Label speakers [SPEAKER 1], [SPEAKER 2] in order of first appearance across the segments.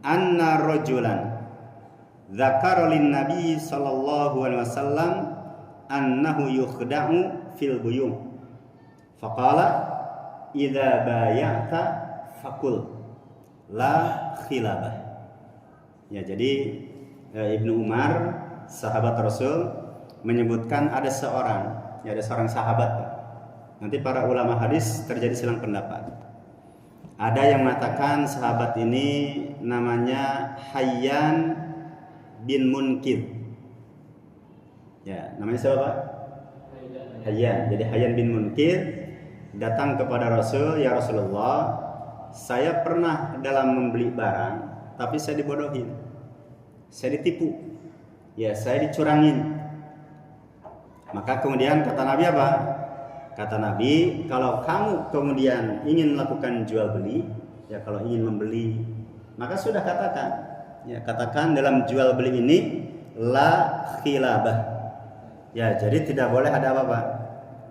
[SPEAKER 1] anna rajulan dzakara lin nabi sallallahu alaihi wasallam annahu yukhda'u fil buyum faqala idza bay'ata faqul la khilabah. Ya, jadi Ibnu Umar sahabat Rasul menyebutkan ada seorang sahabat. Nanti para ulama hadis terjadi silang pendapat. Ada yang mengatakan sahabat ini namanya Hayyan bin Munkir. Ya, namanya siapa, Pak? Hayyan. Jadi Hayyan bin Munkir datang kepada Rasul, "Ya Rasulullah, saya pernah dalam membeli barang, tapi saya dibodohin. Saya ditipu. Ya, saya dicurangin." Maka kemudian kata Nabi apa? Kata Nabi, kalau kamu kemudian ingin melakukan jual beli, ya kalau ingin membeli, maka sudah katakan. Ya, katakan dalam jual beli ini la khilabah. Ya, jadi tidak boleh ada apa-apa.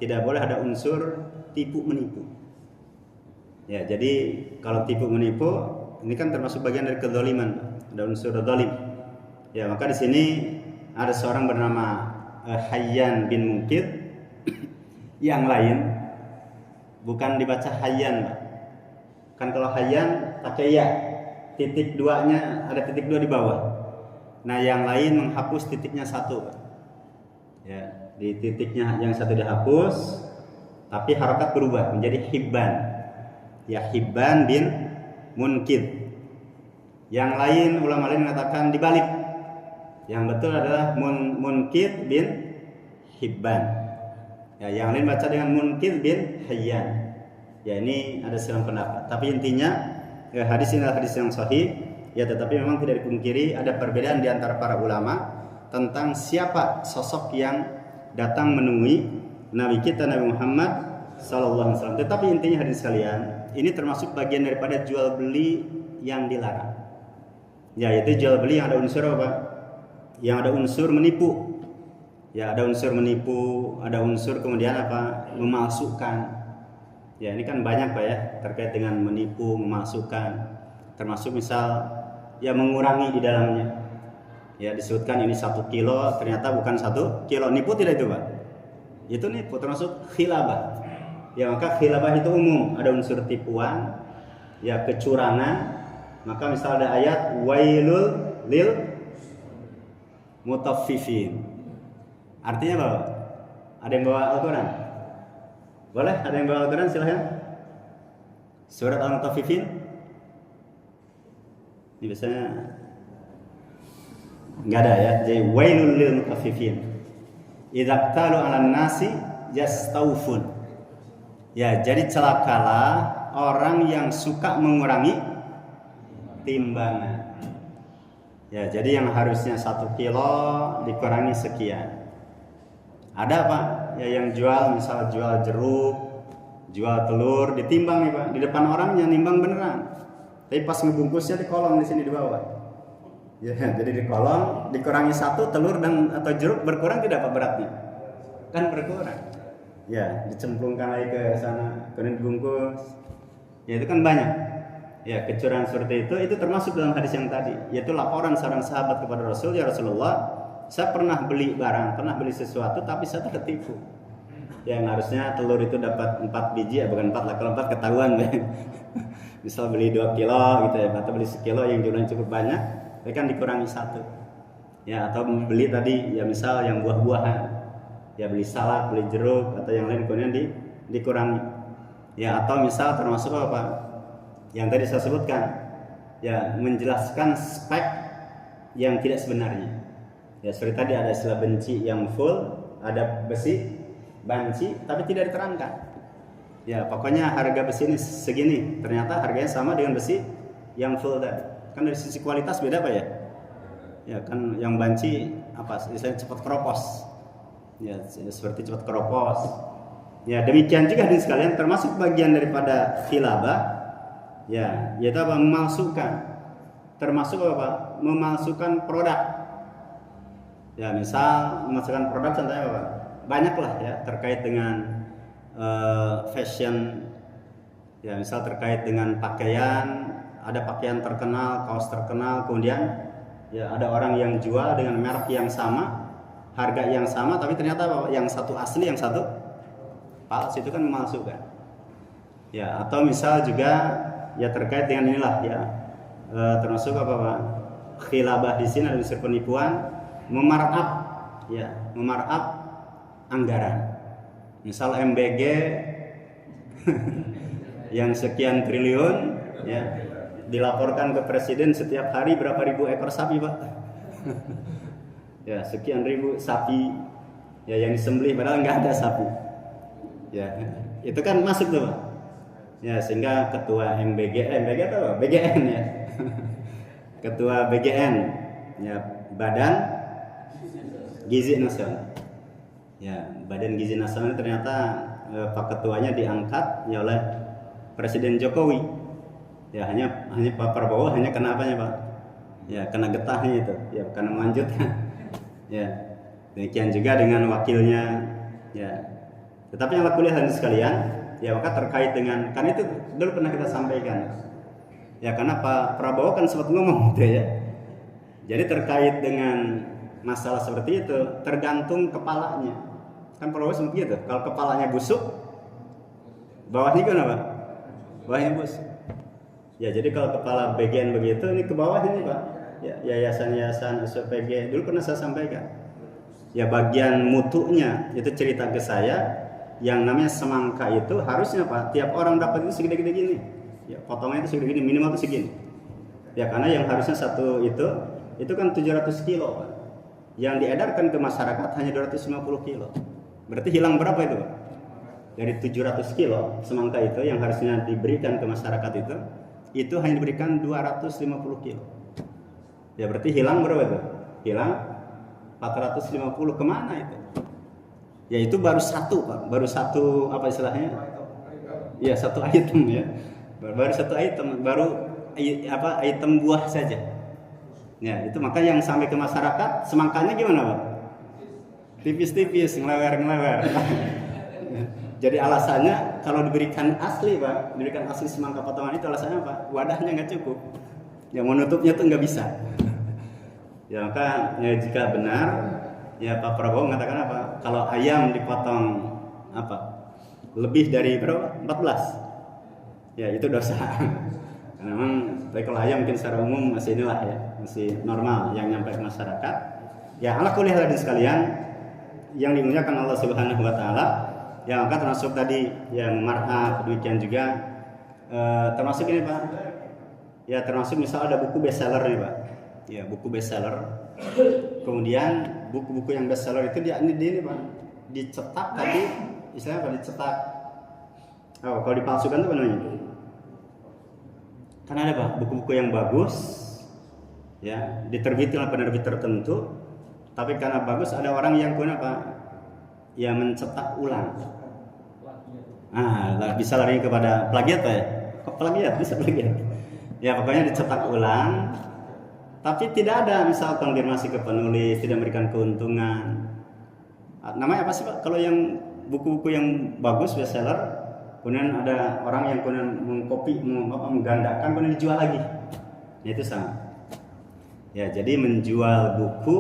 [SPEAKER 1] Tidak boleh ada unsur tipu menipu. Ya, jadi kalau tipu menipu ini kan termasuk bagian dari kezaliman, ada unsur zalim. Ya, maka di sini ada seorang bernama Hayyan bin Munkir. Yang lain bukan dibaca Hayyan, Pak. Kan kalau Hayyan pakai ya, titik duanya ada titik dua di bawah. Nah, yang lain menghapus titiknya satu, Pak. Ya, di titiknya yang satu dihapus, tapi harokat berubah menjadi Hibban. Ya, Hibban bin Munkir. Yang lain ulama lain mengatakan dibalik. Yang betul adalah Munkir bin Hibban. Ya, yang lain baca dengan Munkir bin Hayyan. Ya, ini ada silang pendapat. Tapi intinya hadis ini adalah hadis yang sahih. Ya, tetapi memang tidak dipungkiri ada perbedaan di antara para ulama tentang siapa sosok yang datang menemui Nabi kita Nabi Muhammad sallallahu alaihi wasallam. Tetapi intinya hadis sekalian, ini termasuk bagian daripada jual beli yang dilarang. Ya, yaitu jual beli yang ada unsur apa? Yang ada unsur menipu. Ya, ada unsur menipu, ada unsur kemudian apa? Memalsukan. Ya, ini kan banyak, Pak, ya, terkait dengan menipu, memalsukan. Termasuk misal ya mengurangi di dalamnya. Ya, disebutkan ini 1 kilo, ternyata bukan 1 kilo. Nipu tidak itu, Pak? Itu nipu, termasuk khilabah. Ya, maka khilabah itu umum, ada unsur tipuan, ya kecurangan. Maka misal ada ayat wailul lil mutaffifin. Artinya apa? Ada yang bawa Al-Quran? Boleh? Ada yang bawa Al-Quran? Silahkan. Surat Al-Mutaffifin. Ini biasanya nggak ada ya. Jadi wailul lil mutaffifin. Idza qtalu 'alan nasi yastawfun. Ya, jadi celakalah orang yang suka mengurangi timbangan. Ya, jadi yang harusnya 1 kilo dikurangi sekian. Ada, Pak, ya yang jual, misal jual jeruk, jual telur, ditimbang nih, Pak, di depan orangnya nimbang beneran. Tapi pas ngebungkusnya di kolong di sini di bawah. Ya, jadi di kolong dikurangi 1 telur dan atau jeruk berkurang tidak, Pak, beratnya? Kan berkurang. Ya, dicemplungkan lagi ke sana, kemudian dibungkus. Ya, itu kan banyak. Ya, kecurangan seperti itu termasuk dalam hadis yang tadi, yaitu laporan seorang sahabat kepada Rasul, "Ya Rasulullah, saya pernah beli barang, pernah beli sesuatu, tapi saya tertipu. Yang harusnya telur itu dapat 4 biji, ya bukan 4 lah, kalau 4 ketahuan." Misal beli 2 kilo gitu ya, atau beli sekilo yang jumlahnya cukup banyak, tapi kan dikurangi 1. Ya, atau beli tadi ya misal yang buah-buahan, ya beli salad, beli jeruk atau yang lain kemudian dikurangi. Ya, atau misal termasuk apa? Yang tadi saya sebutkan, ya menjelaskan spek yang tidak sebenarnya. Ya, seperti tadi ada istilah benci yang full, ada besi banci tapi tidak diterangkan. Ya, pokoknya harga besi ini segini, ternyata harganya sama dengan besi yang full tadi. Kan dari sisi kualitas beda, Pak, ya? Ya, kan yang banci apa istilahnya cepat keropos. Ya, seperti cepat keropos. Ya, demikian juga hadirin sekalian termasuk bagian daripada khilabah. Ya, yaitu apa? Memalsukan. Termasuk apa? Memalsukan produk. Ya, misal memasukkan produk contohnya apa? Banyaklah ya terkait dengan fashion. Ya, misal terkait dengan pakaian ada pakaian terkenal, kaos terkenal, kemudian ya ada orang yang jual dengan merek yang sama, harga yang sama, tapi ternyata yang satu asli, yang satu palsu, itu kan memalsukan. Ya, atau misal juga ya terkait dengan inilah ya, termasuk apa Pak? Khilabah di sini ada unsur penipuan, memarkup ya, memarkup anggaran. Misal MBG yang sekian triliun ya dilaporkan ke presiden setiap hari berapa ribu ekor sapi Pak. Ya sekian ribu sapi ya yang disembelih padahal nggak ada sapi. Ya itu kan masuk tuh Pak. Ya sehingga ketua MBG atau BGN ya. Ketua BGN ya, Badan Gizi Nasional. Ya, Badan Gizi Nasional ternyata Pak Ketuanya diangkat ya oleh Presiden Jokowi. Ya hanya Pak Prabowo hanya kena apanya Pak? Ya kena getahnya itu. Ya karena melanjutkan. Ya demikian juga dengan wakilnya. Ya. Tetapi yang kuliah dan sekalian, ya maka terkait dengan, kan itu dulu pernah kita sampaikan. Ya karena Pak Prabowo kan sempat ngomong gitu ya. Jadi terkait dengan masalah seperti itu tergantung kepalanya. Kan Prabowo sempat gitu. Kalau kepalanya busuk, bawahnya kan apa? Bawahnya busuk. Ya jadi kalau kepala bagian begitu, ini ke bawah ini Pak. Ya yayasan-yayasan SPG dulu pernah saya sampaikan. Ya bagian mutunya itu cerita ke saya, yang namanya semangka itu harusnya Pak, tiap orang dapat itu segede-gede gini. Ya, potongannya itu segini, minimal itu segini. Ya karena yang harusnya satu itu kan 700 kilo Pak. Yang diedarkan ke masyarakat hanya 250 kilo. Berarti hilang berapa itu Pak? Dari 700 kilo semangka itu yang harusnya diberikan ke masyarakat itu hanya diberikan 250 kilo. Ya berarti hilang berapa itu? Hilang 450, kemana itu? Ya itu baru satu Pak, baru satu apa istilahnya? Ya satu item ya. Baru satu item, baru item buah saja. Ya itu maka yang sampai ke masyarakat semangkanya gimana Pak? Tipis-tipis, ngelewer. Jadi alasannya kalau diberikan asli Pak, diberikan asli semangka potongan itu alasannya apa? Wadahnya nggak cukup. Yang menutupnya tuh nggak bisa. Ya maka ya, jika benar ya Pak Prabowo mengatakan apa? Kalau ayam dipotong apa? Lebih dari berapa? 14. Ya itu dosa. Karena memang kalau ayam mungkin secara umum masih inilah ya, masih normal yang nyampe ke masyarakat. Ya ala kuliah hadirin sekalian yang dimuliakan Allah Subhanahu wa taala, ya maka termasuk tadi yang mar'ah, demikian juga termasuk ini Pak. Ya termasuk misal ada buku bestseller nih Pak. Ya buku bestseller. Kemudian buku-buku yang bestseller itu ini Pak, dicetak tadi istilahnya apa? Dicetak. Oh, kalau dipalsukan itu apa namanya? Kan ada Pak, buku-buku yang bagus ya, diterbitkan oleh penerbit tertentu, tapi karena bagus ada orang yang punya apa? Ya mencetak ulang. Bisa lari kepada plagiat Pak ya? Kok plagiat? Bisa plagiat. Ya pokoknya dicetak ulang, tapi tidak ada misal konfirmasi ke penulis, tidak memberikan keuntungan. Namanya apa sih Pak? Kalau yang buku-buku yang bagus bestseller, kemudian ada orang yang kemudian mengcopy, menggandakan, kemudian dijual lagi. Ya, itu sama. Ya, jadi menjual buku,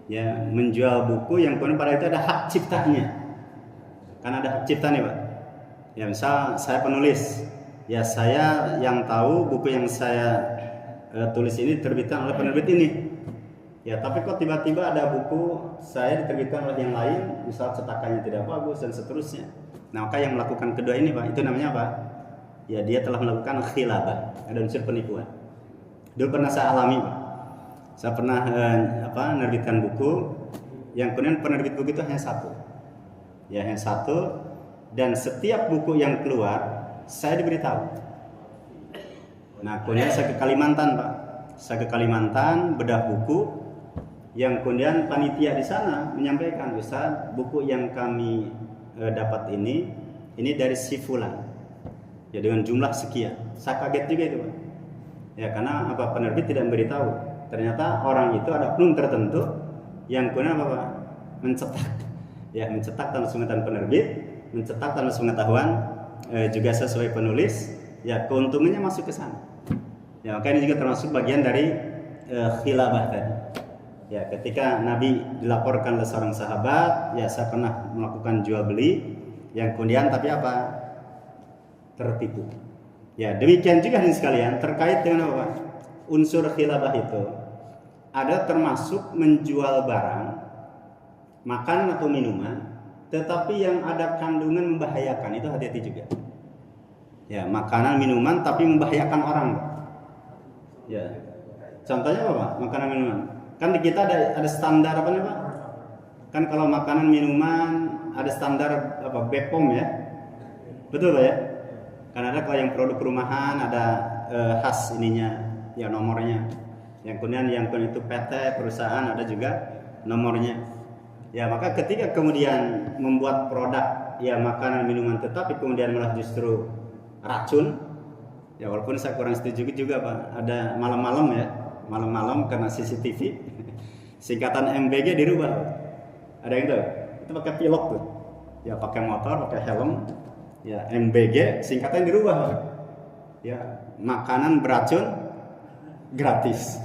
[SPEAKER 1] ya menjual buku yang kemudian pada itu ada hak ciptanya. Kan ada hak cipta nih Pak. Ya misal saya penulis, ya saya yang tahu buku yang saya tulis ini diterbitkan oleh penerbit ini. Ya tapi kok tiba-tiba ada buku saya diterbitkan oleh yang lain, misal cetakannya tidak bagus dan seterusnya. Nah maka yang melakukan kedua ini Pak, itu namanya apa? Ya dia telah melakukan khilabah, ada unsur penipuan. Dulu pernah saya alami Pak. Saya pernah menerbitkan buku, yang kemudian penerbit buku itu hanya satu. Ya hanya satu, dan setiap buku yang keluar saya diberitahu. Nah kemudian saya ke Kalimantan Pak. Saya ke Kalimantan bedah buku, yang kemudian panitia di sana menyampaikan, Ustaz, buku yang kami dapat ini dari si fulan. Ya dengan jumlah sekian. Saya kaget juga itu Pak. Ya karena apa, penerbit tidak memberitahu. Ternyata orang itu ada oknum tertentu yang kemudian apa Pak? Mencetak. Ya mencetak tanpa sepengetahuan penerbit, mencetak tanpa sepengetahuan juga sesuai penulis. Ya keuntungannya masuk ke sana. Ya, maka ini juga termasuk bagian dari khilabah tadi. Ya, ketika Nabi dilaporkan oleh seorang sahabat, ya saya pernah melakukan jual beli, yang kemudian tapi apa? Tertipu. Ya, demikian juga nih sekalian terkait dengan apa? Unsur khilabah itu ada termasuk menjual barang, makanan atau minuman, tetapi yang ada kandungan membahayakan, itu hati-hati juga. Ya, makanan minuman tapi membahayakan orang. Ya. Contohnya apa, Pak? Makanan minuman. Kan di kita ada standar apa nih, Pak? Kan kalau makanan minuman ada standar apa? BPOM ya. Betul, Pak ya? Kan ada kalau yang produk rumahan ada khas ininya, ya nomornya. Yang kemudian itu PT perusahaan ada juga nomornya. Ya, maka ketika kemudian membuat produk ya makanan minuman tetapi kemudian malah justru racun, ya walaupun saya kurang setuju juga Pak, ada malam-malam karena CCTV singkatan MBG dirubah. Ada yang tahu? Itu pakai pilot tuh, ya pakai motor, pakai helm, ya MBG singkatan dirubah Pak. Ya makanan beracun gratis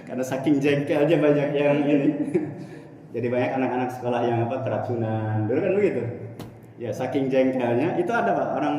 [SPEAKER 1] karena saking jengkelnya banyak yang ini. Jadi banyak anak-anak sekolah yang keracunan dulu kan begitu. Ya saking jengkelnya itu ada Pak, orang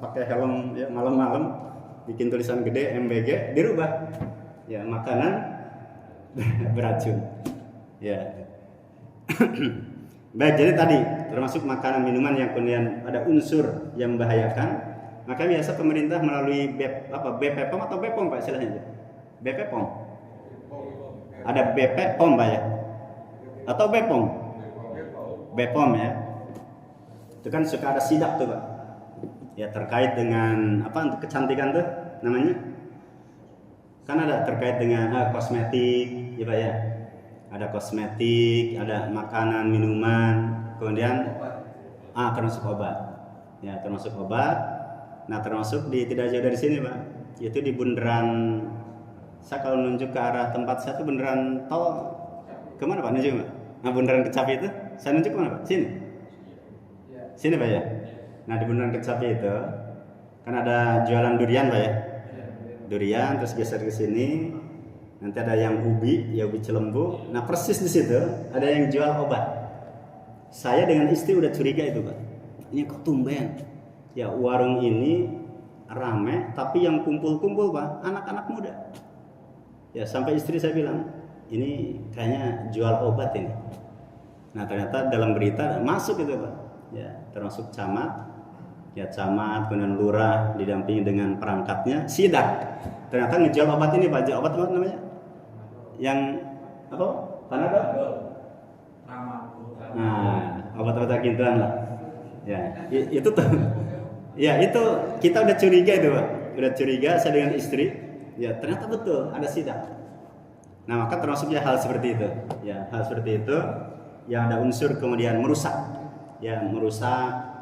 [SPEAKER 1] pakai helm ya malam-malam bikin tulisan gede MBG dirubah ya makanan beracun ya. Baik, jadi tadi termasuk makanan minuman yang kemudian ada unsur yang membahayakan, maka biasa pemerintah melalui BPOM atau BPOM Pak istilahnya. BPOM ada BPOM Pak ya atau BPOM ya, itu kan suka ada sidak tuh Pak ya, terkait dengan apa untuk kecantikan tuh namanya kan ada terkait dengan kosmetik ya Pak ya, ada kosmetik, ada makanan minuman, kemudian termasuk obat ya, termasuk obat. Nah termasuk tidak jauh dari sini Pak, yaitu di bundaran, saya kalau nunjuk ke arah tempat saya tuh bundaran tol kemana Pak nunjuk Pak? Nah bundaran Kecapi itu saya nunjuk kemana Pak? Sini Pak ya. Nah di bundaran Kecapi itu kan ada jualan durian Pak ya, durian, terus geser ke sini nanti ada yang ubi Cilembu. Nah persis di situ ada yang jual obat. Saya dengan istri udah curiga itu Pak, ini kok tumben ya warung ini rame tapi yang kumpul-kumpul Pak anak-anak muda ya, sampai istri saya bilang ini kayaknya jual obat ini. Nah ternyata dalam berita masuk itu Pak ya, termasuk camat, kemudian lurah didampingi dengan perangkatnya sidak, ternyata ngejual obat ini Pak. Obat apa namanya? Yang apa? Panadol. Nah, obat-obat kintuan lah. Ya, itu tuh. Ya, itu kita udah curiga itu Pak. Udah curiga saya dengan istri. Ya, ternyata betul ada sidak. Nah, maka termasuknya hal seperti itu. Ya, hal seperti itu yang ada unsur kemudian merusak. Ya, merusak.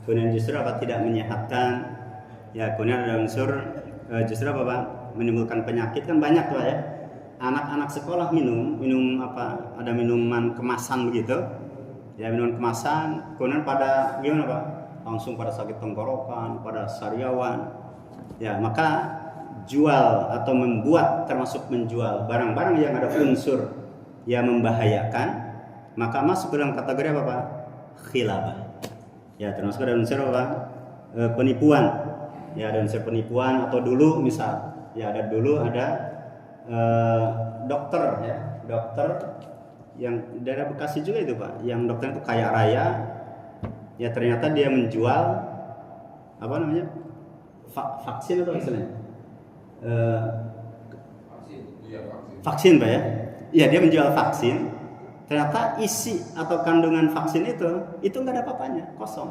[SPEAKER 1] Kemudian justru tidak menyehatkan. Ya, kemudian ada unsur justru Pak? Menimbulkan penyakit kan banyak Pak ya. Anak-anak sekolah minum ada minuman kemasan begitu. Ya, minuman kemasan, kemudian pada gimana Pak? Langsung pada sakit tenggorokan, pada sariawan. Ya, maka jual atau membuat termasuk menjual barang-barang yang ada unsur yang membahayakan, maka masuk dalam kategori apa Pak? Khilabah. Ya, termasuk ada unsur apa? Penipuan. Ya, ada unsur penipuan atau dulu misal, ya ada dokter ya, dokter yang daerah Bekasi juga itu Pak, yang dokter itu kaya raya. Ya ternyata dia menjual apa namanya? Vaksin atau istilahnya? Vaksin Pak ya. Ya dia menjual vaksin. Ternyata isi atau kandungan vaksin itu nggak ada apa-apanya, kosong.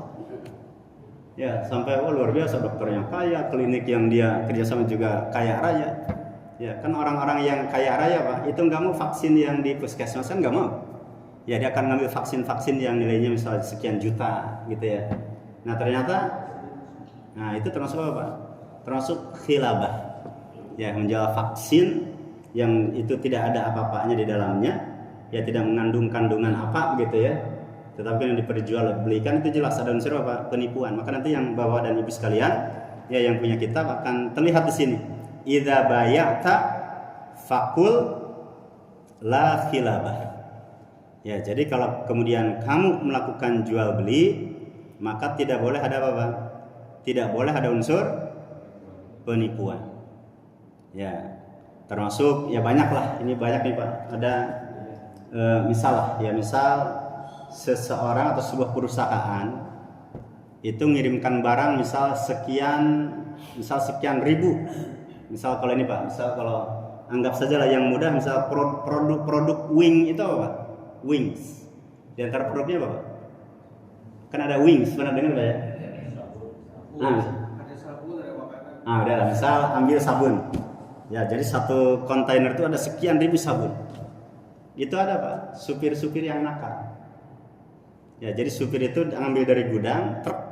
[SPEAKER 1] Ya sampai luar biasa, dokternya kaya, klinik yang dia kerjasama juga kaya raya. Ya kan orang-orang yang kaya raya Pak, itu nggak mau vaksin yang di puskesmas kan nggak mau. Ya dia akan ngambil vaksin-vaksin yang nilainya misalnya sekian juta gitu ya. Nah ternyata, itu termasuk apa Pak? Termasuk khilabah. Ya menjual vaksin yang itu tidak ada apa-apanya di dalamnya, ya tidak mengandung kandungan apa gitu ya. Tetapi yang diperjualbelikan itu jelas ada unsur apa? Penipuan. Maka nanti yang Bapak dan Ibu sekalian, ya yang punya kitab akan terlihat di sini. idza bay'ata faqul la khilabah. Ya, jadi kalau kemudian kamu melakukan jual beli, maka tidak boleh ada apa? Tidak boleh ada unsur penipuan. Ya, termasuk ya banyak lah. Ini banyak nih Pak. Ada misal lah, ya misal seseorang atau sebuah perusahaan itu mengirimkan barang misal sekian ribu. Misal kalau ini Pak, misal kalau anggap saja lah yang mudah, misal produk wing itu apa Pak? Wings. Di antara produknya apa Pak? Kan ada wings, pernah dengar enggak ya?
[SPEAKER 2] Ada sabun, ada makanan.
[SPEAKER 1] Udah lah, misal ambil sabun. Ya, jadi satu kontainer itu ada sekian ribu sabun. Itu ada Pak, supir-supir yang nakal. Ya, jadi supir itu ambil dari gudang, truk.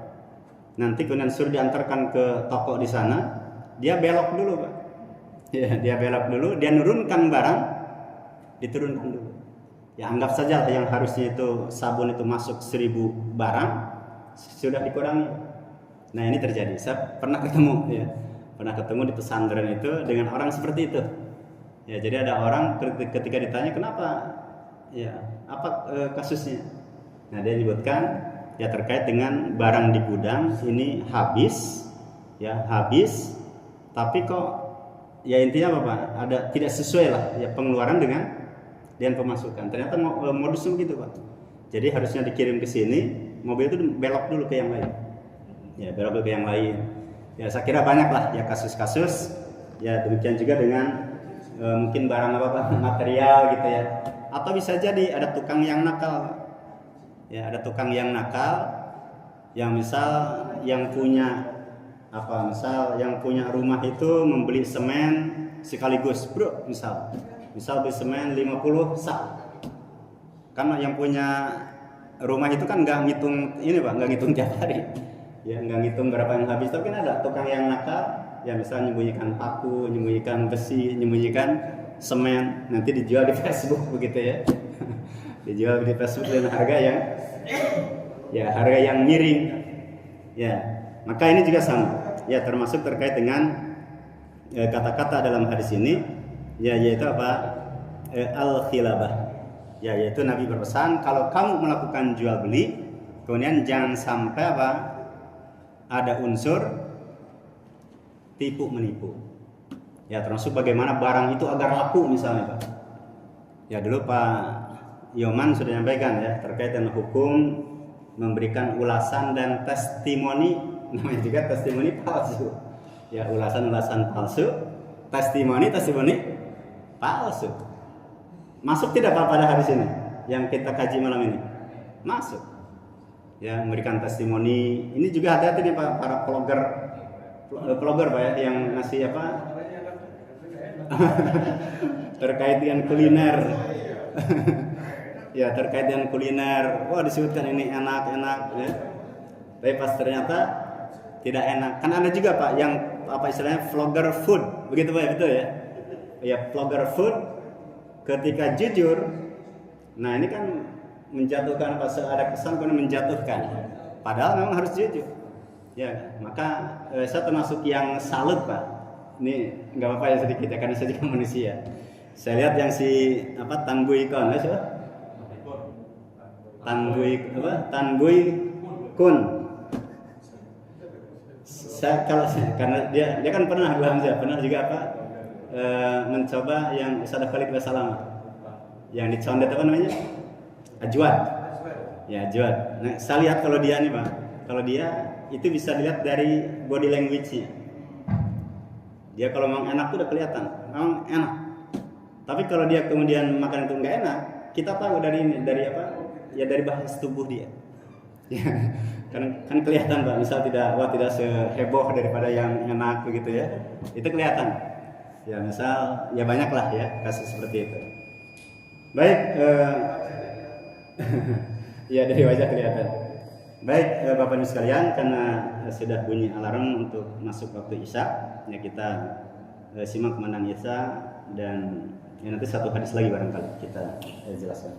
[SPEAKER 1] Nanti kemudian suruh diantarkan ke toko di sana, dia belok dulu Pak. Ya, dia belok dulu, dia nurunkan barang, diturunkan dulu. Ya, anggap saja yang harusnya itu sabun itu masuk 1000 barang, sudah dikurangi. Nah, ini terjadi. Saya pernah ketemu di pesantren itu dengan orang seperti itu. Ya, jadi ada orang ketika ditanya kenapa, ya apa kasusnya. Nah, dia menyebutkan ya terkait dengan barang di gudang ini habis, tapi kok ya intinya apa Pak? Ada tidak sesuai lah ya pengeluaran dengan pemasukan. Ternyata modusnya gitu Pak. Jadi harusnya dikirim ke sini, mobil itu belok dulu ke yang lain. Ya, belok dulu ke yang lain. Ya, saya kira banyak lah ya kasus-kasus. Ya, demikian juga dengan mungkin barang apa Pak, material gitu ya. Atau bisa jadi ada tukang yang nakal. Ya, ada tukang yang nakal yang misal yang punya rumah itu membeli semen sekaligus, Bro, misal beli semen 50 sak. Karena yang punya rumah itu kan nggak ngitung ini Pak, nggak ngitung tiap hari. Ya, nggak ngitung berapa yang habis. Tapi kan ada tukang yang nakal, ya misal nyembunyikan paku, nyembunyikan besi, nyembunyikan semen, nanti dijual di Facebook begitu ya. Dijual di Facebook dengan harga yang miring. Ya, maka ini juga sama. Ya, termasuk terkait dengan kata-kata dalam hadis ini, ya yaitu apa? Al-khilabah. Ya, yaitu Nabi berpesan kalau kamu melakukan jual beli, kemudian jangan sampai apa? Ada unsur tipu menipu. Ya, termasuk bagaimana barang itu agar laku misalnya Pak. Ya, dulu Pak Yoman sudah menyampaikan ya terkait dengan hukum memberikan ulasan dan testimoni, namanya juga testimoni palsu. Ya, ulasan palsu, testimoni palsu. Masuk tidak Pak pada hadis ini yang kita kaji malam ini? Masuk. Ya, memberikan testimoni. Ini juga hati-hati nih Pak para vlogger Pak ya yang ngasih apa? Terkait dengan kuliner. Ya, terkait dengan kuliner, wah disebutkan ini enak ya. Tapi pas ternyata tidak enak. Kan ada juga Pak yang apa istilahnya vlogger food, begitu Pak ya, betul ya? Ya, vlogger food ketika jujur, nah ini kan menjatuhkan apa? Ada kesan kan menjatuhkan. Padahal memang harus jujur. Ya, maka saya termasuk yang salut Pak. Ini nggak apa-apa ya sedikit ya karena saya juga manusia. Saya lihat yang si apa Tan Bui Kon, siapa? Tan Bui Kun. Karena dia kan pernah juga apa mencoba yang Ustaz Khalid Wasallam yang dicondet apa namanya? Ajwad. Ya, Ajwad. Nah, saya lihat kalau dia nih Pak, kalau dia itu bisa dilihat dari body language-nya. Dia kalau memang enak tuh udah kelihatan, memang enak. Tapi kalau dia kemudian makan itu nggak enak, kita tahu dari apa? Ya dari bahasa tubuh dia. Ya, kan kelihatan Pak, misal tidak seheboh daripada yang enak begitu ya. Itu kelihatan. Ya, misal ya banyak lah ya kasus seperti itu. Baik, ya dari wajah kelihatan. Baik, Bapak Ibu sekalian, karena sudah bunyi alarm untuk masuk waktu Isya, ya kita simak kumandang Isya dan ya nanti satu hadis lagi barangkali kita jelaskan.